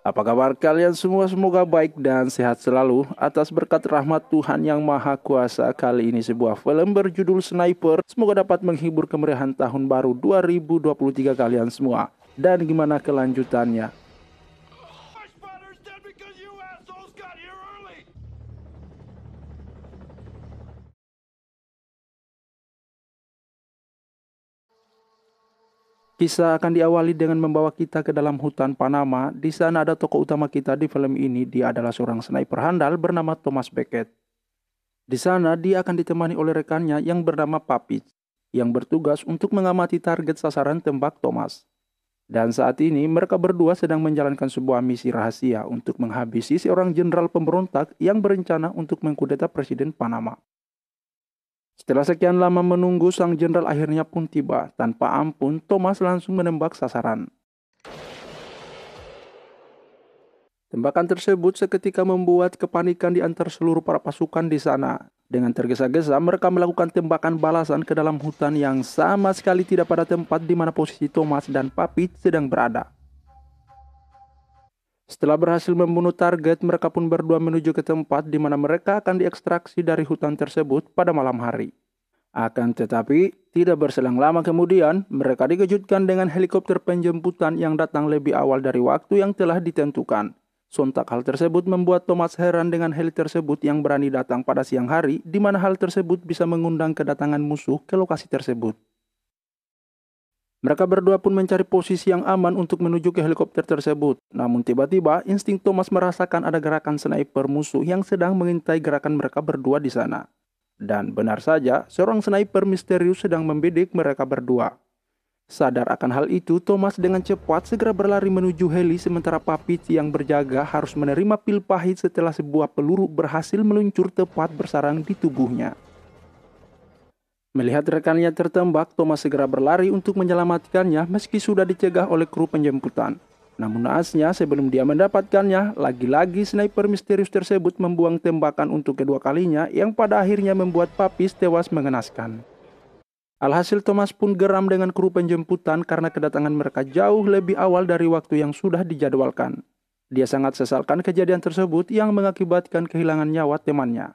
Apa kabar kalian semua? Semoga baik dan sehat selalu. Atas berkat rahmat Tuhan yang Maha Kuasa, kali ini sebuah film berjudul Sniper semoga dapat menghibur kemeriahan tahun baru 2023 kalian semua. Dan gimana kelanjutannya? Kisah akan diawali dengan membawa kita ke dalam hutan Panama. Di sana ada tokoh utama kita di film ini. Dia adalah seorang sniper handal bernama Thomas Beckett. Di sana dia akan ditemani oleh rekannya yang bernama Papich, yang bertugas untuk mengamati target sasaran tembak Thomas. Dan saat ini mereka berdua sedang menjalankan sebuah misi rahasia untuk menghabisi seorang jenderal pemberontak yang berencana untuk mengkudeta Presiden Panama. Setelah sekian lama menunggu, sang jenderal akhirnya pun tiba. Tanpa ampun, Thomas langsung menembak sasaran. Tembakan tersebut seketika membuat kepanikan di antara seluruh para pasukan di sana. Dengan tergesa-gesa, mereka melakukan tembakan balasan ke dalam hutan yang sama sekali tidak pada tempat di mana posisi Thomas dan Papich sedang berada. Setelah berhasil membunuh target, mereka pun berdua menuju ke tempat di mana mereka akan diekstraksi dari hutan tersebut pada malam hari. Akan tetapi, tidak berselang lama kemudian, mereka dikejutkan dengan helikopter penjemputan yang datang lebih awal dari waktu yang telah ditentukan. Sontak hal tersebut membuat Thomas heran dengan heli tersebut yang berani datang pada siang hari, di mana hal tersebut bisa mengundang kedatangan musuh ke lokasi tersebut. Mereka berdua pun mencari posisi yang aman untuk menuju ke helikopter tersebut. Namun tiba-tiba insting Thomas merasakan ada gerakan sniper musuh yang sedang mengintai gerakan mereka berdua di sana. Dan benar saja, seorang sniper misterius sedang membidik mereka berdua. Sadar akan hal itu, Thomas dengan cepat segera berlari menuju heli sementara Papich yang berjaga harus menerima pil pahit setelah sebuah peluru berhasil meluncur tepat bersarang di tubuhnya. Melihat rekannya tertembak, Thomas segera berlari untuk menyelamatkannya meski sudah dicegah oleh kru penjemputan. Namun naasnya sebelum dia mendapatkannya, lagi-lagi sniper misterius tersebut membuang tembakan untuk kedua kalinya yang pada akhirnya membuat Papich tewas mengenaskan. Alhasil Thomas pun geram dengan kru penjemputan karena kedatangan mereka jauh lebih awal dari waktu yang sudah dijadwalkan. Dia sangat sesalkan kejadian tersebut yang mengakibatkan kehilangan nyawa temannya.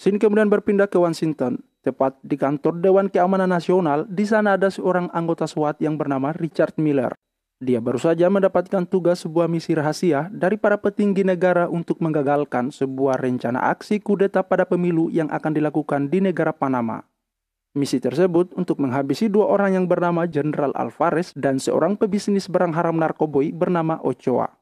Scene kemudian berpindah ke Washington, tepat di kantor Dewan Keamanan Nasional. Di sana ada seorang anggota SWAT yang bernama Richard Miller. Dia baru saja mendapatkan tugas sebuah misi rahasia dari para petinggi negara untuk menggagalkan sebuah rencana aksi kudeta pada pemilu yang akan dilakukan di negara Panama. Misi tersebut untuk menghabisi dua orang yang bernama Jenderal Alvarez dan seorang pebisnis barang haram narkoboy bernama Ochoa.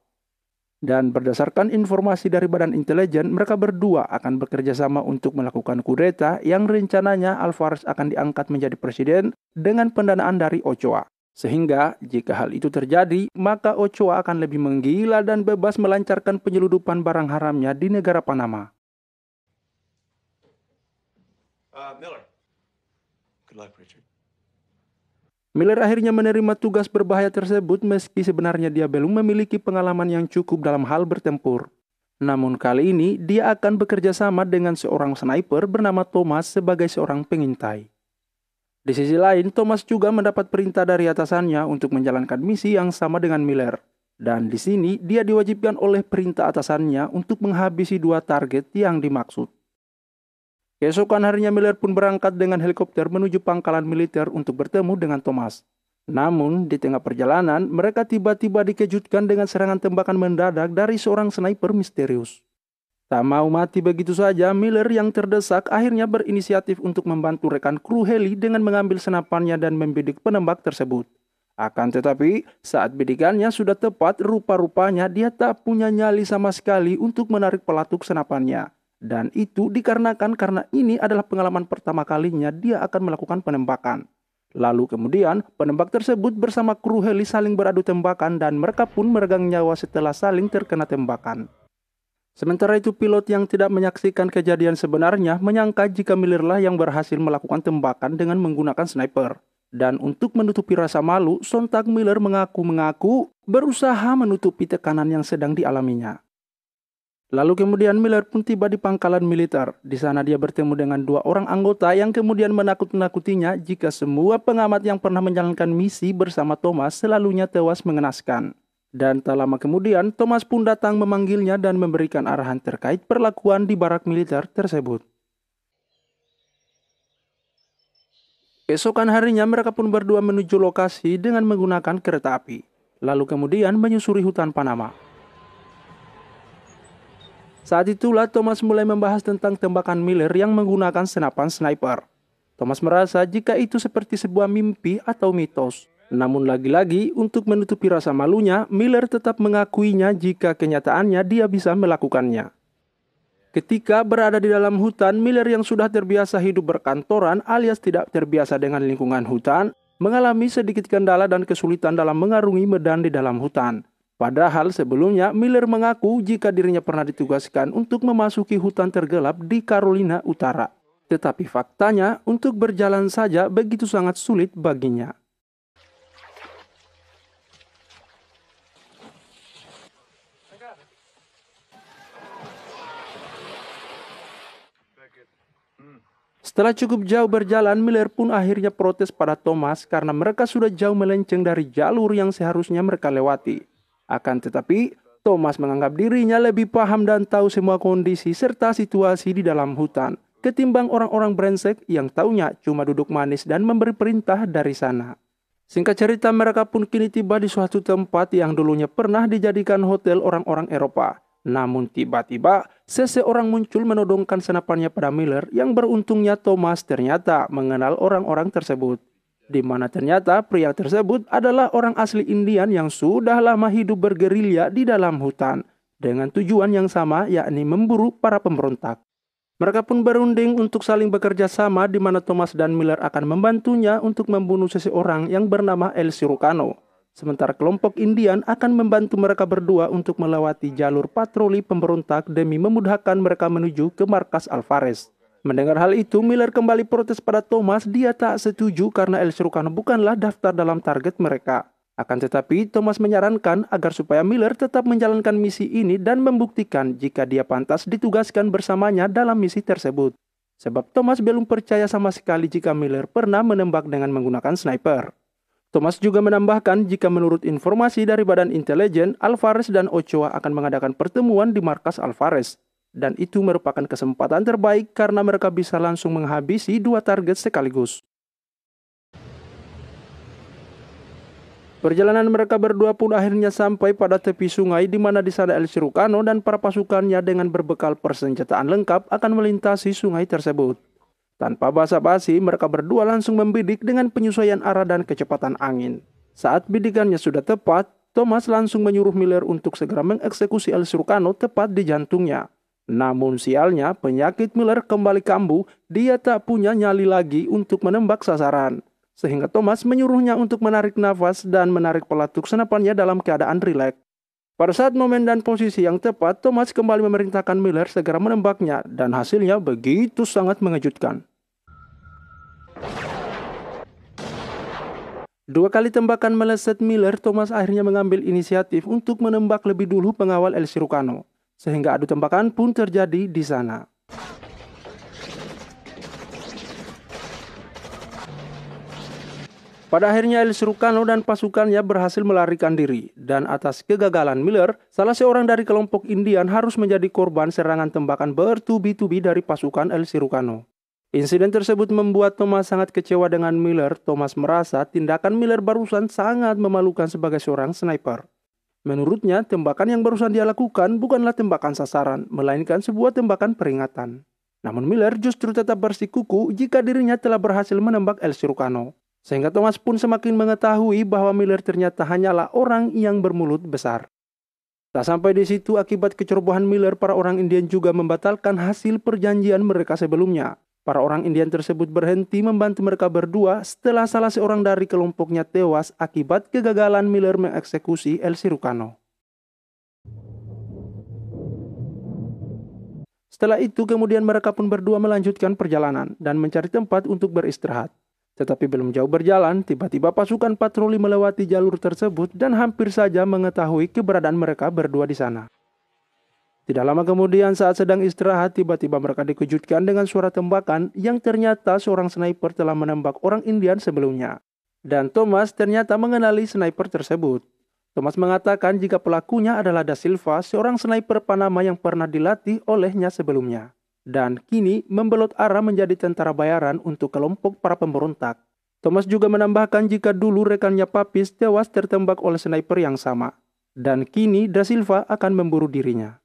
Dan berdasarkan informasi dari Badan Intelijen, mereka berdua akan bekerja sama untuk melakukan kudeta yang rencananya Alvarez akan diangkat menjadi presiden dengan pendanaan dari Ochoa. Sehingga jika hal itu terjadi, maka Ochoa akan lebih menggila dan bebas melancarkan penyeludupan barang haramnya di negara Panama. Miller. Good luck, Richard. Miller akhirnya menerima tugas berbahaya tersebut meski sebenarnya dia belum memiliki pengalaman yang cukup dalam hal bertempur. Namun kali ini dia akan bekerja sama dengan seorang sniper bernama Thomas sebagai seorang pengintai. Di sisi lain, Thomas juga mendapat perintah dari atasannya untuk menjalankan misi yang sama dengan Miller. Dan di sini dia diwajibkan oleh perintah atasannya untuk menghabisi dua target yang dimaksud. Keesokan harinya Miller pun berangkat dengan helikopter menuju pangkalan militer untuk bertemu dengan Thomas. Namun di tengah perjalanan mereka tiba-tiba dikejutkan dengan serangan tembakan mendadak dari seorang sniper misterius. Tak mau mati begitu saja, Miller yang terdesak akhirnya berinisiatif untuk membantu rekan kru heli dengan mengambil senapannya dan membidik penembak tersebut. Akan tetapi saat bidikannya sudah tepat, rupa-rupanya dia tak punya nyali sama sekali untuk menarik pelatuk senapannya. Dan itu dikarenakan karena ini adalah pengalaman pertama kalinya dia akan melakukan penembakan. Lalu kemudian penembak tersebut bersama kru heli saling beradu tembakan dan mereka pun meregang nyawa setelah saling terkena tembakan. Sementara itu pilot yang tidak menyaksikan kejadian sebenarnya menyangka jika Miller lah yang berhasil melakukan tembakan dengan menggunakan sniper. Dan untuk menutupi rasa malu, sontak Miller mengaku berusaha menutupi tekanan yang sedang dialaminya. Lalu kemudian Miller pun tiba di pangkalan militer. Di sana dia bertemu dengan 2 orang anggota yang kemudian menakut-nakutinya jika semua pengamat yang pernah menjalankan misi bersama Thomas selalunya tewas mengenaskan. Dan tak lama kemudian Thomas pun datang memanggilnya dan memberikan arahan terkait perlakuan di barak militer tersebut. Keesokan harinya mereka pun berdua menuju lokasi dengan menggunakan kereta api. Lalu kemudian menyusuri hutan Panama. Saat itulah Thomas mulai membahas tentang tembakan Miller yang menggunakan senapan sniper. Thomas merasa jika itu seperti sebuah mimpi atau mitos. Namun lagi-lagi untuk menutupi rasa malunya, Miller tetap mengakuinya jika kenyataannya dia bisa melakukannya. Ketika berada di dalam hutan, Miller yang sudah terbiasa hidup berkantoran alias tidak terbiasa dengan lingkungan hutan, mengalami sedikit kendala dan kesulitan dalam mengarungi medan di dalam hutan. Padahal sebelumnya Miller mengaku jika dirinya pernah ditugaskan untuk memasuki hutan tergelap di Carolina Utara. Tetapi faktanya untuk berjalan saja begitu sangat sulit baginya. Setelah cukup jauh berjalan, Miller pun akhirnya protes pada Thomas karena mereka sudah jauh melenceng dari jalur yang seharusnya mereka lewati. Akan tetapi, Thomas menganggap dirinya lebih paham dan tahu semua kondisi serta situasi di dalam hutan ketimbang orang-orang brengsek yang taunya cuma duduk manis dan memberi perintah dari sana. Singkat cerita, mereka pun kini tiba di suatu tempat yang dulunya pernah dijadikan hotel orang-orang Eropa. Namun tiba-tiba, seseorang muncul menodongkan senapannya pada Miller yang beruntungnya Thomas ternyata mengenal orang-orang tersebut. Di mana ternyata pria tersebut adalah orang asli Indian yang sudah lama hidup bergerilya di dalam hutan dengan tujuan yang sama, yakni memburu para pemberontak. Mereka pun berunding untuk saling bekerja sama di mana Thomas dan Miller akan membantunya untuk membunuh seseorang yang bernama El Cirujano. Sementara kelompok Indian akan membantu mereka berdua untuk melewati jalur patroli pemberontak demi memudahkan mereka menuju ke markas Alvarez. Mendengar hal itu, Miller kembali protes pada Thomas. Dia tak setuju karena El Cirujano bukanlah daftar dalam target mereka. Akan tetapi, Thomas menyarankan agar supaya Miller tetap menjalankan misi ini dan membuktikan jika dia pantas ditugaskan bersamanya dalam misi tersebut. Sebab Thomas belum percaya sama sekali jika Miller pernah menembak dengan menggunakan sniper. Thomas juga menambahkan jika menurut informasi dari Badan Intelijen, Alvarez dan Ochoa akan mengadakan pertemuan di markas Alvarez. Dan itu merupakan kesempatan terbaik karena mereka bisa langsung menghabisi 2 target sekaligus. Perjalanan mereka berdua pun akhirnya sampai pada tepi sungai di mana di sana El Cirujano dan para pasukannya dengan berbekal persenjataan lengkap akan melintasi sungai tersebut. Tanpa basa-basi, mereka berdua langsung membidik dengan penyesuaian arah dan kecepatan angin. Saat bidikannya sudah tepat, Thomas langsung menyuruh Miller untuk segera mengeksekusi El Cirujano tepat di jantungnya. Namun sialnya, penyakit Miller kembali kambuh, dia tak punya nyali lagi untuk menembak sasaran. Sehingga Thomas menyuruhnya untuk menarik nafas dan menarik pelatuk senapannya dalam keadaan rileks. Pada saat momen dan posisi yang tepat, Thomas kembali memerintahkan Miller segera menembaknya dan hasilnya begitu sangat mengejutkan. 2 kali tembakan meleset Miller, Thomas akhirnya mengambil inisiatif untuk menembak lebih dulu pengawal El Cirujano. Sehingga adu tembakan pun terjadi di sana. Pada akhirnya El Cirujano dan pasukannya berhasil melarikan diri. Dan atas kegagalan Miller, salah seorang dari kelompok Indian harus menjadi korban serangan tembakan bertubi-tubi dari pasukan El Cirujano. Insiden tersebut membuat Thomas sangat kecewa dengan Miller. Thomas merasa tindakan Miller barusan sangat memalukan sebagai seorang sniper. Menurutnya, tembakan yang barusan dia lakukan bukanlah tembakan sasaran, melainkan sebuah tembakan peringatan. Namun Miller justru tetap bersikukuh jika dirinya telah berhasil menembak El Cirujano. Sehingga Thomas pun semakin mengetahui bahwa Miller ternyata hanyalah orang yang bermulut besar. Tak sampai di situ, akibat kecerobohan Miller, para orang Indian juga membatalkan hasil perjanjian mereka sebelumnya. Para orang Indian tersebut berhenti membantu mereka berdua setelah salah seorang dari kelompoknya tewas akibat kegagalan Miller mengeksekusi El Cirujano. Setelah itu kemudian mereka pun berdua melanjutkan perjalanan dan mencari tempat untuk beristirahat. Tetapi belum jauh berjalan, tiba-tiba pasukan patroli melewati jalur tersebut dan hampir saja mengetahui keberadaan mereka berdua di sana. Tidak lama kemudian saat sedang istirahat, tiba-tiba mereka dikejutkan dengan suara tembakan yang ternyata seorang sniper telah menembak orang Indian sebelumnya. Dan Thomas ternyata mengenali sniper tersebut. Thomas mengatakan jika pelakunya adalah Da Silva, seorang sniper Panama yang pernah dilatih olehnya sebelumnya. Dan kini membelot arah menjadi tentara bayaran untuk kelompok para pemberontak. Thomas juga menambahkan jika dulu rekannya Papis tewas tertembak oleh sniper yang sama. Dan kini Da Silva akan memburu dirinya.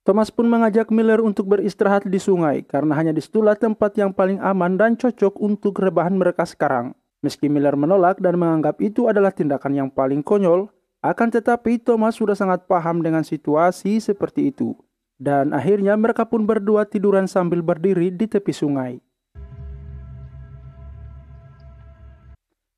Thomas pun mengajak Miller untuk beristirahat di sungai karena hanya disitulah tempat yang paling aman dan cocok untuk rebahan mereka sekarang. Meski Miller menolak dan menganggap itu adalah tindakan yang paling konyol, akan tetapi Thomas sudah sangat paham dengan situasi seperti itu. Dan akhirnya mereka pun berdua tiduran sambil berdiri di tepi sungai.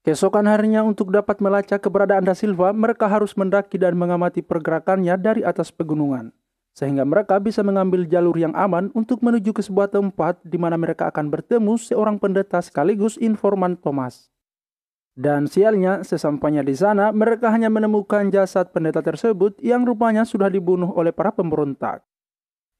Keesokan harinya untuk dapat melacak keberadaan Da Silva, mereka harus mendaki dan mengamati pergerakannya dari atas pegunungan. Sehingga mereka bisa mengambil jalur yang aman untuk menuju ke sebuah tempat di mana mereka akan bertemu seorang pendeta sekaligus informan Thomas. Dan sialnya, sesampainya di sana, mereka hanya menemukan jasad pendeta tersebut yang rupanya sudah dibunuh oleh para pemberontak.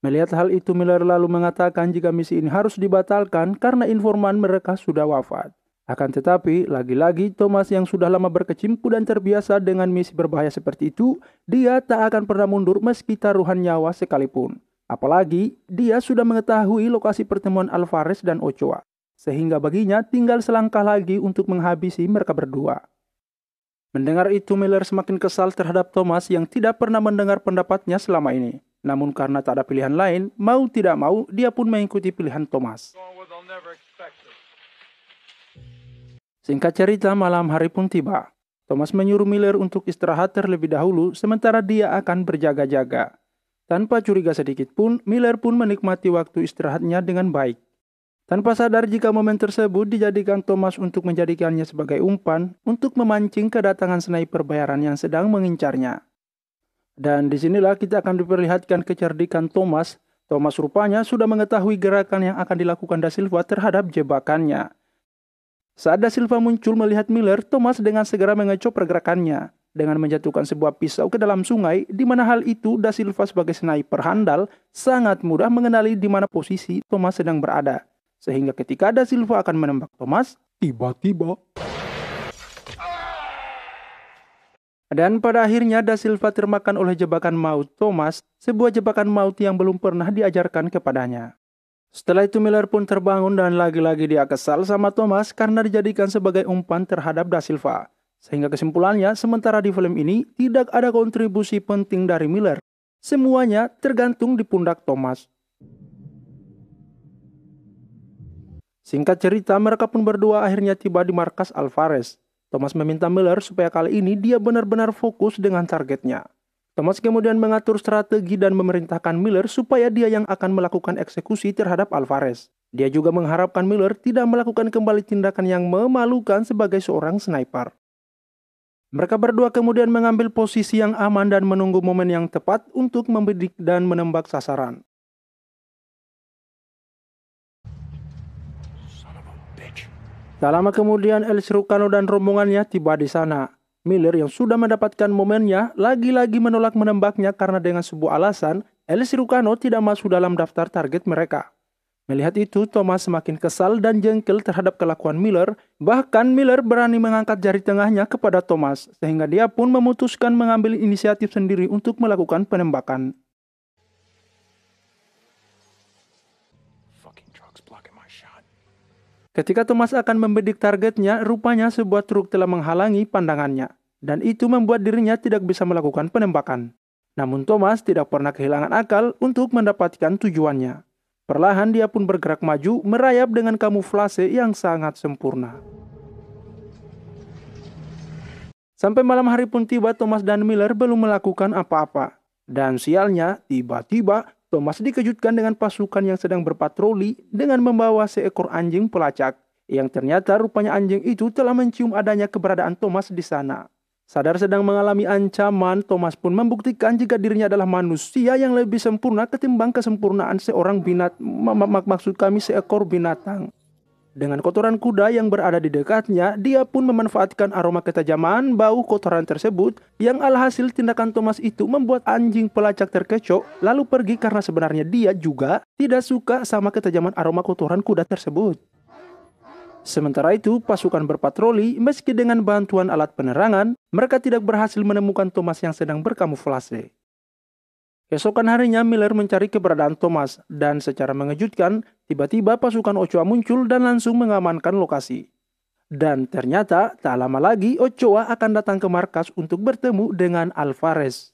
Melihat hal itu, Miller lalu mengatakan jika misi ini harus dibatalkan karena informan mereka sudah wafat. Akan tetapi, lagi-lagi Thomas yang sudah lama berkecimpung dan terbiasa dengan misi berbahaya seperti itu, dia tak akan pernah mundur meski taruhan nyawa sekalipun. Apalagi, dia sudah mengetahui lokasi pertemuan Alvarez dan Ochoa, sehingga baginya tinggal selangkah lagi untuk menghabisi mereka berdua. Mendengar itu, Miller semakin kesal terhadap Thomas yang tidak pernah mendengar pendapatnya selama ini. Namun karena tak ada pilihan lain, mau tidak mau, dia pun mengikuti pilihan Thomas. Singkat cerita, malam hari pun tiba. Thomas menyuruh Miller untuk istirahat terlebih dahulu, sementara dia akan berjaga-jaga. Tanpa curiga sedikit pun, Miller pun menikmati waktu istirahatnya dengan baik. Tanpa sadar jika momen tersebut dijadikan Thomas untuk menjadikannya sebagai umpan untuk memancing kedatangan sniper bayaran yang sedang mengincarnya. Dan disinilah kita akan diperlihatkan kecerdikan Thomas. Thomas rupanya sudah mengetahui gerakan yang akan dilakukan Da Silva terhadap jebakannya. Saat Da Silva muncul melihat Miller, Thomas dengan segera mengecop pergerakannya dengan menjatuhkan sebuah pisau ke dalam sungai, di mana hal itu Da Silva sebagai sniper handal sangat mudah mengenali di mana posisi Thomas sedang berada. Sehingga ketika Da Silva akan menembak Thomas, tiba-tiba dan pada akhirnya Da Silva termakan oleh jebakan maut Thomas, sebuah jebakan maut yang belum pernah diajarkan kepadanya. Setelah itu Miller pun terbangun dan lagi-lagi dia kesal sama Thomas karena dijadikan sebagai umpan terhadap Da Silva. Sehingga kesimpulannya, sementara di film ini tidak ada kontribusi penting dari Miller. Semuanya tergantung di pundak Thomas. Singkat cerita, mereka pun berdua akhirnya tiba di markas Alvarez. Thomas meminta Miller supaya kali ini dia benar-benar fokus dengan targetnya. Thomas kemudian mengatur strategi dan memerintahkan Miller supaya dia yang akan melakukan eksekusi terhadap Alvarez. Dia juga mengharapkan Miller tidak melakukan kembali tindakan yang memalukan sebagai seorang sniper. Mereka berdua kemudian mengambil posisi yang aman dan menunggu momen yang tepat untuk membidik dan menembak sasaran. Tak lama kemudian El Cirujano dan rombongannya tiba di sana. Miller yang sudah mendapatkan momennya lagi-lagi menolak menembaknya karena dengan sebuah alasan El Cirujano tidak masuk dalam daftar target mereka. Melihat itu, Thomas semakin kesal dan jengkel terhadap kelakuan Miller. Bahkan Miller berani mengangkat jari tengahnya kepada Thomas, sehingga dia pun memutuskan mengambil inisiatif sendiri untuk melakukan penembakan. Ketika Thomas akan membidik targetnya, rupanya sebuah truk telah menghalangi pandangannya. Dan itu membuat dirinya tidak bisa melakukan penembakan. Namun Thomas tidak pernah kehilangan akal untuk mendapatkan tujuannya. Perlahan dia pun bergerak maju, merayap dengan kamuflase yang sangat sempurna. Sampai malam hari pun tiba, Thomas dan Miller belum melakukan apa-apa. Dan sialnya, tiba-tiba Thomas dikejutkan dengan pasukan yang sedang berpatroli dengan membawa seekor anjing pelacak. Yang ternyata rupanya anjing itu telah mencium adanya keberadaan Thomas di sana. Sadar sedang mengalami ancaman, Thomas pun membuktikan jika dirinya adalah manusia yang lebih sempurna ketimbang kesempurnaan seorang seekor binatang. Dengan kotoran kuda yang berada di dekatnya, dia pun memanfaatkan aroma ketajaman bau kotoran tersebut yang alhasil tindakan Thomas itu membuat anjing pelacak terkecoh lalu pergi karena sebenarnya dia juga tidak suka sama ketajaman aroma kotoran kuda tersebut. Sementara itu, pasukan berpatroli meski dengan bantuan alat penerangan, mereka tidak berhasil menemukan Thomas yang sedang berkamuflase. Keesokan harinya Miller mencari keberadaan Thomas dan secara mengejutkan, tiba-tiba pasukan Ochoa muncul dan langsung mengamankan lokasi. Dan ternyata tak lama lagi Ochoa akan datang ke markas untuk bertemu dengan Alvarez.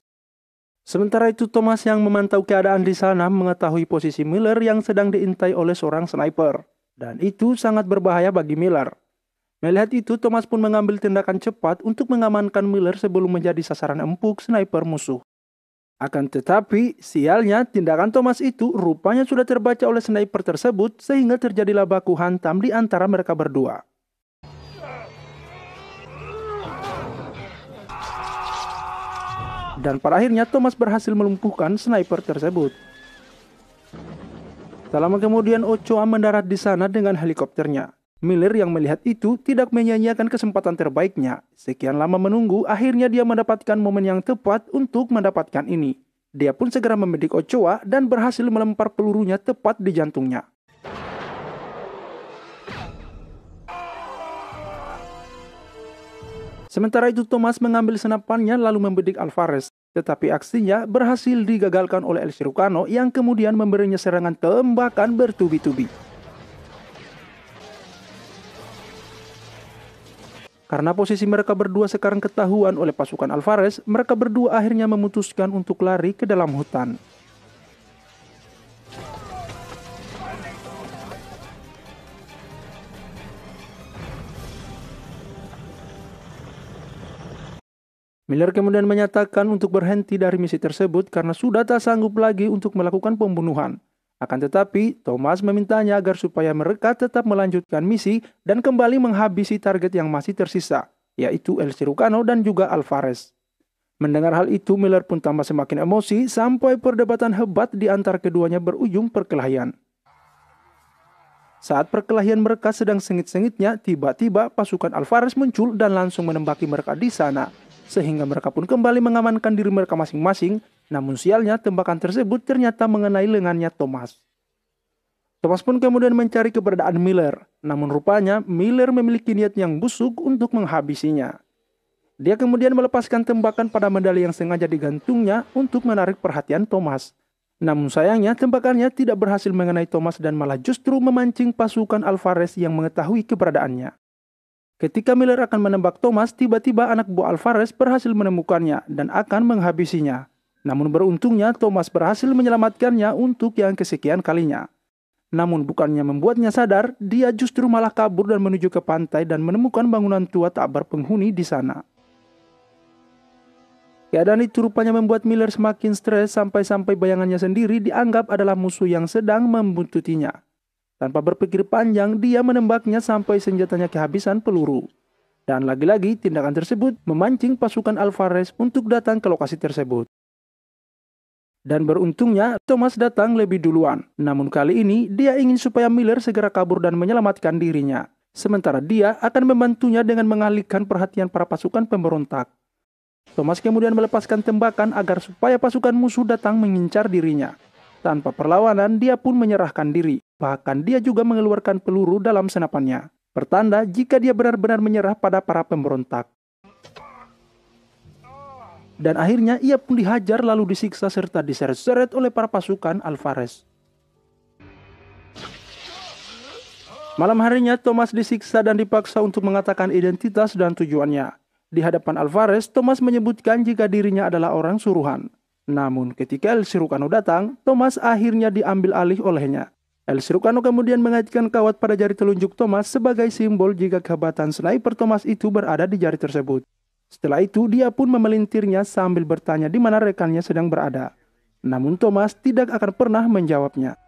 Sementara itu Thomas yang memantau keadaan di sana mengetahui posisi Miller yang sedang diintai oleh seorang sniper. Dan itu sangat berbahaya bagi Miller. Melihat itu Thomas pun mengambil tindakan cepat untuk mengamankan Miller sebelum menjadi sasaran empuk sniper musuh. Akan tetapi, sialnya tindakan Thomas itu rupanya sudah terbaca oleh sniper tersebut sehingga terjadilah baku hantam di antara mereka berdua. Dan pada akhirnya Thomas berhasil melumpuhkan sniper tersebut. Tak lama kemudian Ochoa mendarat di sana dengan helikopternya. Miller yang melihat itu tidak menyia-nyiakan kesempatan terbaiknya. Sekian lama menunggu, akhirnya dia mendapatkan momen yang tepat untuk mendapatkan ini. Dia pun segera membidik Ochoa dan berhasil melempar pelurunya tepat di jantungnya. Sementara itu Thomas mengambil senapannya lalu membidik Alvarez. Tetapi aksinya berhasil digagalkan oleh El Cirujano yang kemudian memberinya serangan tembakan bertubi-tubi. Karena posisi mereka berdua sekarang ketahuan oleh pasukan Alvarez, mereka berdua akhirnya memutuskan untuk lari ke dalam hutan. Miller kemudian menyatakan untuk berhenti dari misi tersebut karena sudah tak sanggup lagi untuk melakukan pembunuhan. Akan tetapi, Thomas memintanya agar supaya mereka tetap melanjutkan misi dan kembali menghabisi target yang masih tersisa, yaitu El Cirujano dan juga Alvarez. Mendengar hal itu, Miller pun tambah semakin emosi sampai perdebatan hebat di antara keduanya berujung perkelahian. Saat perkelahian mereka sedang sengit-sengitnya, tiba-tiba pasukan Alvarez muncul dan langsung menembaki mereka di sana. Sehingga mereka pun kembali mengamankan diri mereka masing-masing, namun sialnya tembakan tersebut ternyata mengenai lengannya Thomas. Thomas pun kemudian mencari keberadaan Miller, namun rupanya Miller memiliki niat yang busuk untuk menghabisinya. Dia kemudian melepaskan tembakan pada medali yang sengaja digantungnya untuk menarik perhatian Thomas. Namun sayangnya tembakannya tidak berhasil mengenai Thomas dan malah justru memancing pasukan Alvarez yang mengetahui keberadaannya. Ketika Miller akan menembak Thomas, tiba-tiba anak buah Alvarez berhasil menemukannya dan akan menghabisinya. Namun beruntungnya Thomas berhasil menyelamatkannya untuk yang kesekian kalinya. Namun bukannya membuatnya sadar, dia justru malah kabur dan menuju ke pantai dan menemukan bangunan tua tak berpenghuni di sana. Keadaan itu rupanya membuat Miller semakin stres sampai-sampai bayangannya sendiri dianggap adalah musuh yang sedang membuntutinya. Tanpa berpikir panjang, dia menembaknya sampai senjatanya kehabisan peluru. Dan lagi-lagi tindakan tersebut memancing pasukan Alvarez untuk datang ke lokasi tersebut. Dan beruntungnya Thomas datang lebih duluan. Namun kali ini dia ingin supaya Miller segera kabur dan menyelamatkan dirinya. Sementara dia akan membantunya dengan mengalihkan perhatian para pasukan pemberontak. Thomas kemudian melepaskan tembakan agar supaya pasukan musuh datang mengincar dirinya. Tanpa perlawanan, dia pun menyerahkan diri. Bahkan dia juga mengeluarkan peluru dalam senapannya. Pertanda jika dia benar-benar menyerah pada para pemberontak. Dan akhirnya ia pun dihajar lalu disiksa serta diseret-seret oleh para pasukan Alvarez. Malam harinya Thomas disiksa dan dipaksa untuk mengatakan identitas dan tujuannya. Di hadapan Alvarez, Thomas menyebutkan jika dirinya adalah orang suruhan. Namun ketika El Cirujano datang, Thomas akhirnya diambil alih olehnya. El Cirujano kemudian mengaitkan kawat pada jari telunjuk Thomas sebagai simbol jika kehebatan sniper Thomas itu berada di jari tersebut. Setelah itu dia pun memelintirnya sambil bertanya di mana rekannya sedang berada. Namun Thomas tidak akan pernah menjawabnya.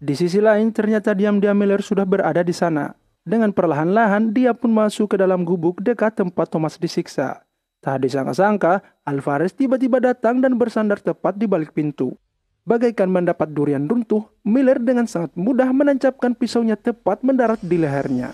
Di sisi lain ternyata diam-diam Miller sudah berada di sana. Dengan perlahan-lahan dia pun masuk ke dalam gubuk dekat tempat Thomas disiksa. Tak disangka-sangka, Alvarez tiba-tiba datang dan bersandar tepat di balik pintu. Bagaikan mendapat durian runtuh, Miller dengan sangat mudah menancapkan pisaunya tepat mendarat di lehernya.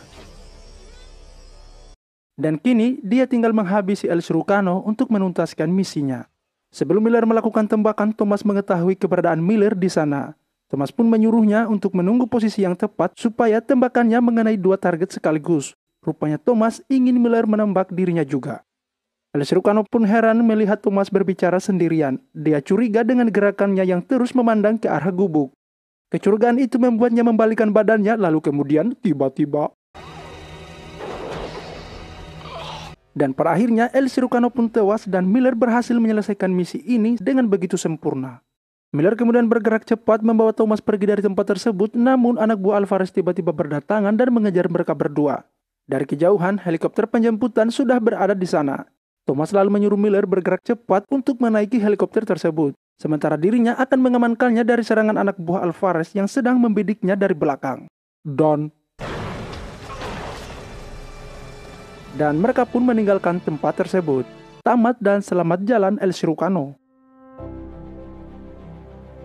Dan kini dia tinggal menghabisi El Cirujano untuk menuntaskan misinya. Sebelum Miller melakukan tembakan, Thomas mengetahui keberadaan Miller di sana. Thomas pun menyuruhnya untuk menunggu posisi yang tepat supaya tembakannya mengenai 2 target sekaligus. Rupanya Thomas ingin Miller menembak dirinya juga. El Cirujano pun heran melihat Thomas berbicara sendirian. Dia curiga dengan gerakannya yang terus memandang ke arah gubuk. Kecurigaan itu membuatnya membalikkan badannya, lalu kemudian tiba-tiba. Dan pada akhirnya El Cirujano pun tewas dan Miller berhasil menyelesaikan misi ini dengan begitu sempurna. Miller kemudian bergerak cepat membawa Thomas pergi dari tempat tersebut, namun anak buah Alvarez tiba-tiba berdatangan dan mengejar mereka berdua. Dari kejauhan, helikopter penjemputan sudah berada di sana. Thomas lalu menyuruh Miller bergerak cepat untuk menaiki helikopter tersebut, sementara dirinya akan mengamankannya dari serangan anak buah Alvarez yang sedang membidiknya dari belakang. Dan mereka pun meninggalkan tempat tersebut. Tamat dan selamat jalan El Cirujano.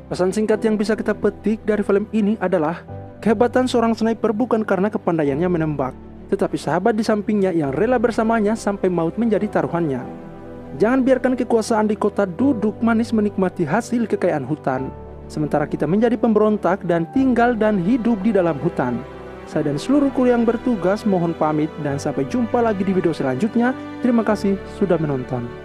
Pesan singkat yang bisa kita petik dari film ini adalah kehebatan seorang sniper bukan karena kepandaiannya menembak, tetapi sahabat di sampingnya yang rela bersamanya sampai maut menjadi taruhannya. Jangan biarkan kekuasaan di kota duduk manis menikmati hasil kekayaan hutan, sementara kita menjadi pemberontak dan tinggal dan hidup di dalam hutan. Saya dan seluruh kru yang bertugas mohon pamit dan sampai jumpa lagi di video selanjutnya. Terima kasih sudah menonton.